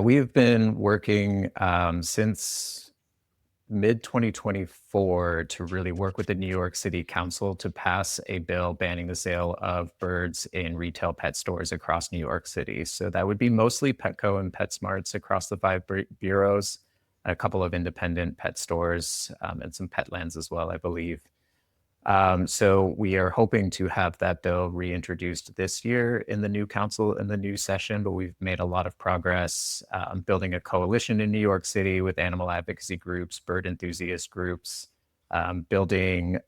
We've been working since mid 2024 to really work with the New York City Council to pass a bill banning the sale of birds in retail pet stores across New York City. So that would be mostly Petco and PetSmarts across the five boroughs, a couple of independent pet stores, and some Petlands as well, I believe. So we are hoping to have that bill reintroduced this year in the new council in the new session, but we've made a lot of progress building a coalition in New York City with animal advocacy groups, bird enthusiast groups, building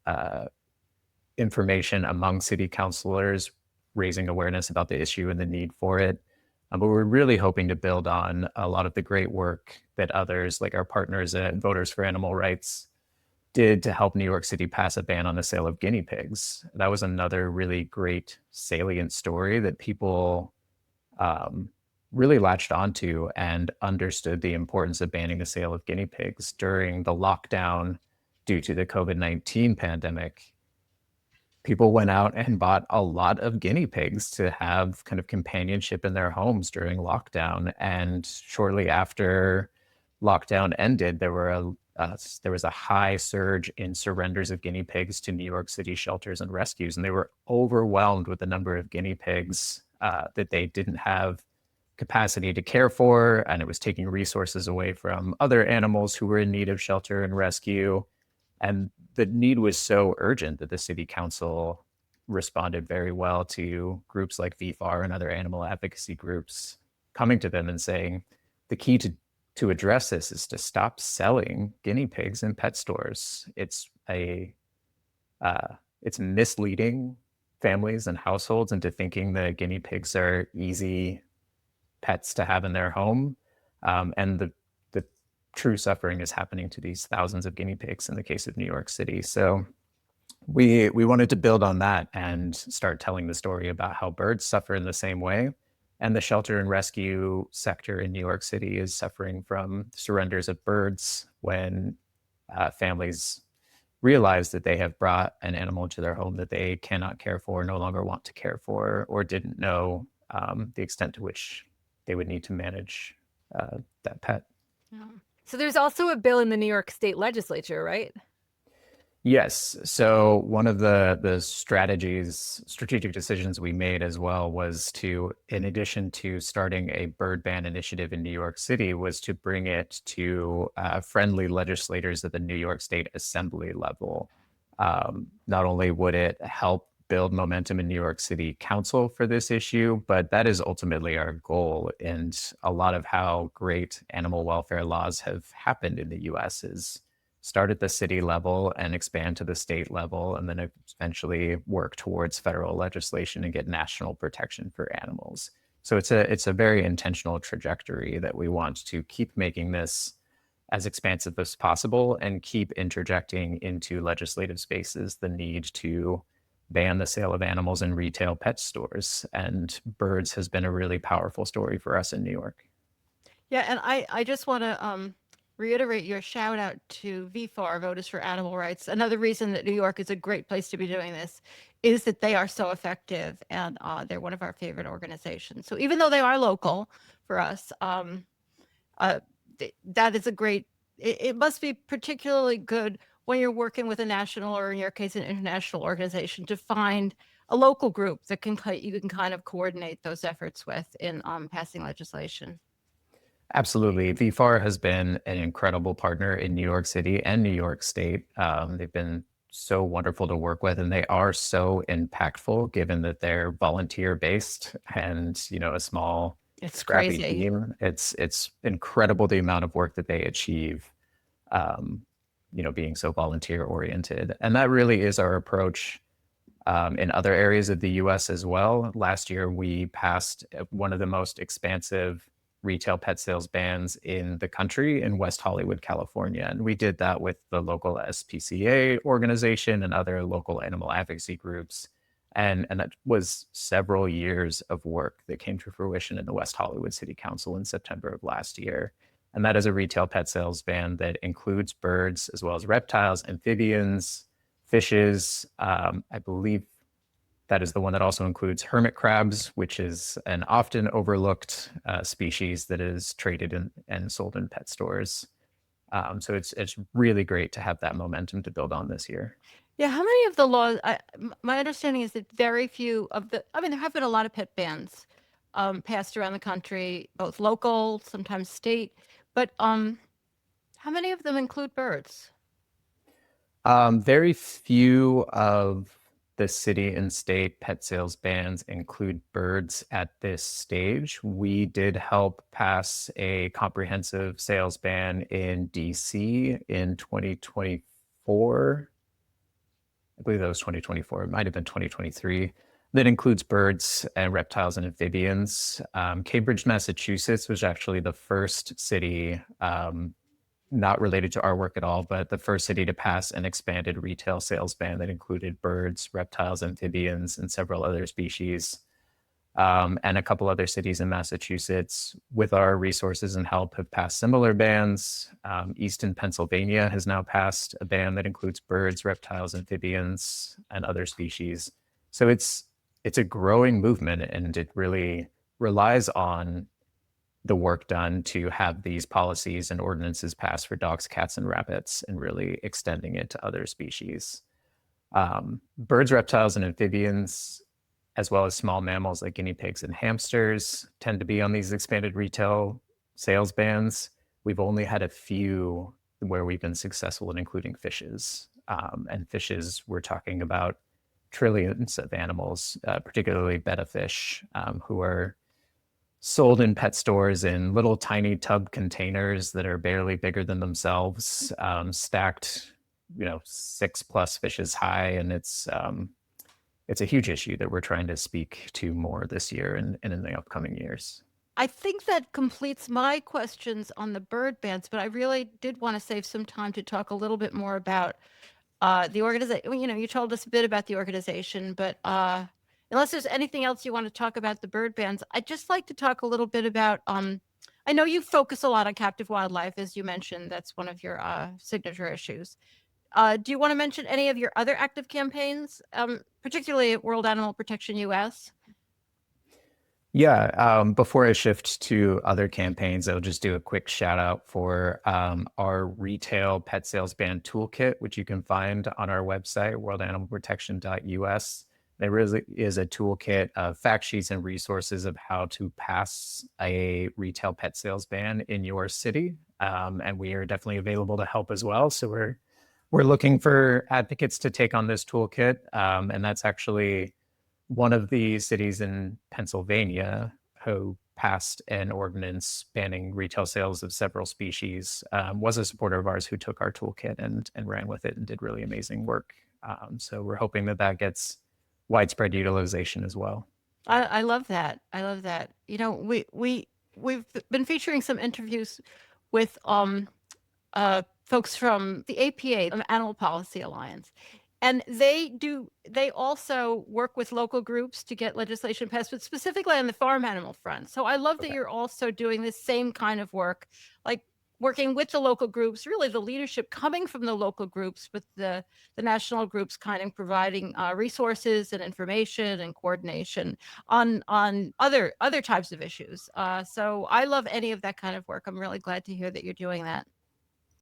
information among city councilors, raising awareness about the issue and the need for it. But we're really hoping to build on a lot of the great work that others, like our partners at Voters for Animal Rights, did to help New York City pass a ban on the sale of guinea pigs. That was another really great salient story that people really latched onto and understood the importance of banning the sale of guinea pigs during the lockdown due to the COVID-19 pandemic. People went out and bought a lot of guinea pigs to have kind of companionship in their homes during lockdown. And shortly after lockdown ended, there was a high surge in surrenders of guinea pigs to New York City shelters and rescues, and they were overwhelmed with the number of guinea pigs that they didn't have capacity to care for, and it was taking resources away from other animals who were in need of shelter and rescue. And the need was so urgent that the city council responded very well to groups like VFAR and other animal advocacy groups coming to them and saying the key to address this is to stop selling guinea pigs in pet stores. It's misleading families and households into thinking that guinea pigs are easy pets to have in their home, and the true suffering is happening to these thousands of guinea pigs in the case of New York City. So we wanted to build on that and start telling the story about how birds suffer in the same way. And the shelter and rescue sector in New York City is suffering from surrenders of birds when families realize that they have brought an animal into their home that they cannot care for, no longer want to care for, or didn't know the extent to which they would need to manage that pet. Yeah. So there's also a bill in the New York State Legislature, right? Yes. So one of the strategic decisions we made as well was to, in addition to starting a bird ban initiative in New York City, was to bring it to friendly legislators at the New York State Assembly level. Not only would it help build momentum in New York City Council for this issue, but that is ultimately our goal. And a lot of how great animal welfare laws have happened in the US is start at the city level and expand to the state level, and then eventually work towards federal legislation and get national protection for animals. So it's a very intentional trajectory that we want to keep making this as expansive as possible and keep interjecting into legislative spaces the need to ban the sale of animals in retail pet stores. And birds has been a really powerful story for us in New York. Yeah, and I just want to reiterate your shout out to VFAR, Voters for Animal Rights. Another reason that New York is a great place to be doing this is that they are so effective, and they're one of our favorite organizations. So even though they are local for us, that is a great. It must be particularly good when you're working with a national, or in your case, an international organization, to find a local group that you can kind of coordinate those efforts with in passing legislation. Absolutely. VFAR has been an incredible partner in New York City and New York State. They've been so wonderful to work with, and they are so impactful given that they're volunteer based and, a small, It's scrappy crazy. team. It's incredible the amount of work that they achieve, um, being so volunteer oriented. And that really is our approach in other areas of the US as well. Last year, we passed one of the most expansive retail pet sales bans in the country in West Hollywood, California. And we did that with the local SPCA organization and other local animal advocacy groups. And that was several years of work that came to fruition in the West Hollywood City Council in September of last year. And that is a retail pet sales ban that includes birds as well as reptiles, amphibians, fishes. I believe That is the one that also includes hermit crabs, which is an often overlooked species that is traded and sold in pet stores. So it's really great to have that momentum to build on this year. Yeah, how many of the laws my understanding is that very few of the I mean, there have been a lot of pet bans, passed around the country, both local, sometimes state, but, how many of them include birds? Very few of the city and state pet sales bans include birds at this stage. We did help pass a comprehensive sales ban in DC in 2024. I believe that was 2024. It might have been 2023. That includes birds and reptiles and amphibians. Cambridge, Massachusetts was actually the first city, not related to our work at all, but the first city to pass an expanded retail sales ban that included birds, reptiles, amphibians, and several other species. And a couple other cities in Massachusetts, with our resources and help, have passed similar bans. Easton, Pennsylvania has now passed a ban that includes birds, reptiles, amphibians, and other species. So it's a growing movement, and it really relies on the work done to have these policies and ordinances passed for dogs, cats, and rabbits, and really extending it to other species. Birds, reptiles, and amphibians, as well as small mammals like guinea pigs and hamsters, tend to be on these expanded retail sales bans. We've only had a few where we've been successful in including fishes. And fishes, we're talking about trillions of animals, particularly betta fish, who are sold in pet stores in little tiny tub containers that are barely bigger than themselves, stacked, 6+ fishes high, and it's a huge issue that we're trying to speak to more this year and in the upcoming years. I think that completes my questions on the bird bans, but I really did wanna save some time to talk a little bit more about, the organization. Well, you told us a bit about the organization, but, unless there's anything else you wanna talk about the bird bans, I'd just like to talk a little bit about, I know you focus a lot on captive wildlife, as you mentioned, that's one of your, signature issues. Do you wanna mention any of your other active campaigns, particularly at World Animal Protection US? Yeah, before I shift to other campaigns, I'll just do a quick shout out for our retail pet sales ban toolkit, which you can find on our website, worldanimalprotection.us. There really is a toolkit of fact sheets and resources of how to pass a retail pet sales ban in your city. And we are definitely available to help as well. So we're looking for advocates to take on this toolkit. And that's actually one of the cities in Pennsylvania who passed an ordinance banning retail sales of several species, was a supporter of ours who took our toolkit and ran with it and did really amazing work. So we're hoping that that gets widespread utilization as well. I love that. I love that. We've been featuring some interviews with folks from the APA, the Animal Policy Alliance. And they also work with local groups to get legislation passed, but specifically on the farm animal front. So I love that Okay. you're also doing this same kind of work, like working with the local groups, really the leadership coming from the local groups, with the national groups kind of providing resources and information and coordination on other types of issues. So I love any of that kind of work. I'm really glad to hear that you're doing that.